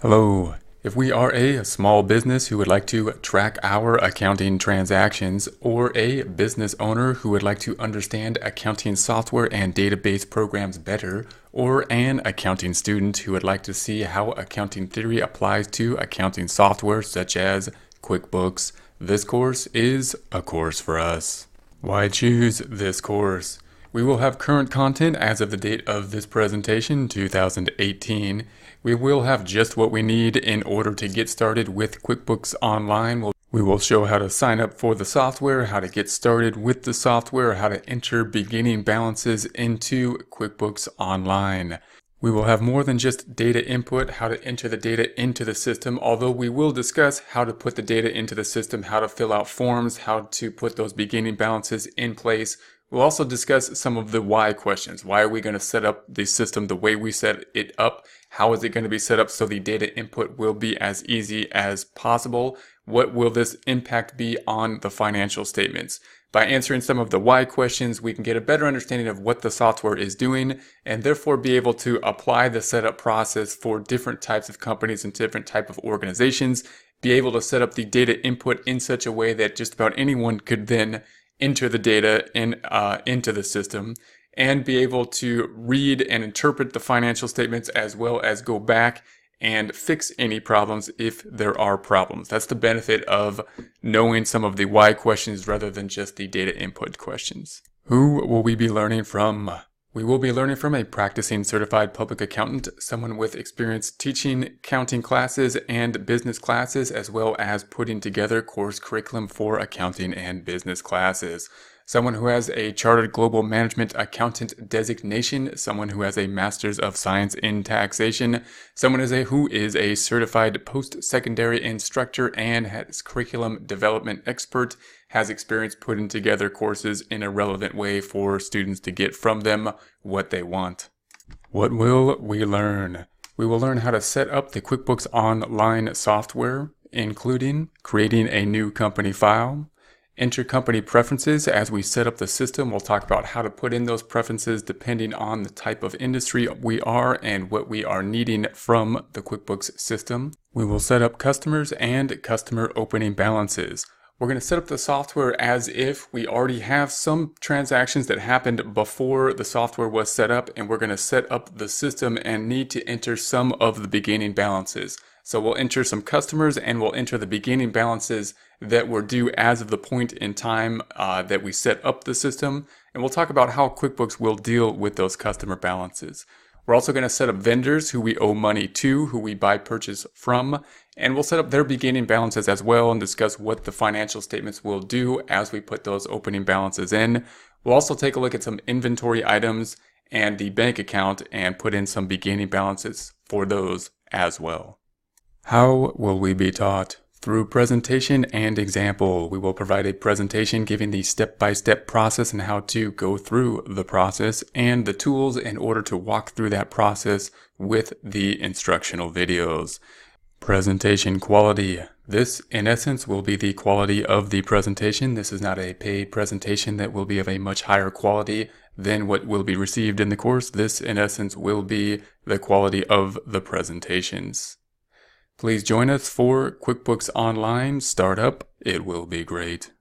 Hello. If we are a small business who would like to track our accounting transactions, or a business owner who would like to understand accounting software and database programs better, or an accounting student who would like to see how accounting theory applies to accounting software such as QuickBooks, this course is a course for us. Why choose this course? We will have current content as of the date of this presentation, 2018. We will have just what we need in order to get started with QuickBooks Online. We will show how to sign up for the software, how to get started with the software, how to enter beginning balances into QuickBooks Online. We will have more than just data input, how to enter the data into the system, although we will discuss how to put the data into the system, how to fill out forms, how to put those beginning balances in place. We'll also discuss some of the why questions. Why are we going to set up the system the way we set it up? How is it going to be set up so the data input will be as easy as possible? What will this impact be on the financial statements? By answering some of the why questions, we can get a better understanding of what the software is doing and therefore be able to apply the setup process for different types of companies and different type of organizations, be able to set up the data input in such a way that just about anyone could then enter the data into the system, and be able to read and interpret the financial statements as well as go back and fix any problems if there are problems. That's the benefit of knowing some of the why questions rather than just the data input questions. Who will we be learning from? We will be learning from a practicing certified public accountant, someone with experience teaching accounting classes and business classes, as well as putting together course curriculum for accounting and business classes. Someone who has a Chartered Global Management Accountant designation, someone who has a Master's of Science in Taxation, someone who is a certified post-secondary instructor and has curriculum development expert, has experience putting together courses in a relevant way for students to get from them what they want. What will we learn? We will learn how to set up the QuickBooks Online software, including creating a new company file, enter company preferences. As we set up the system, we'll talk about how to put in those preferences depending on the type of industry we are and what we are needing from the QuickBooks system. We will set up customers and customer opening balances. We're going to set up the software as if we already have some transactions that happened before the software was set up, and we're going to set up the system and need to enter some of the beginning balances. So we'll enter some customers and we'll enter the beginning balances that were due as of the point in time that we set up the system. And we'll talk about how QuickBooks will deal with those customer balances. We're also going to set up vendors who we owe money to, who we buy purchase from, and we'll set up their beginning balances as well and discuss what the financial statements will do as we put those opening balances in. We'll also take a look at some inventory items and the bank account and put in some beginning balances for those as well. How will we be taught? Through presentation and example. We will provide a presentation giving the step-by-step process and how to go through the process and the tools in order to walk through that process with the instructional videos. Presentation quality. This, in essence, will be the quality of the presentation. This is not a paid presentation that will be of a much higher quality than what will be received in the course. This, in essence, will be the quality of the presentations. Please join us for QuickBooks Online Startup. It will be great.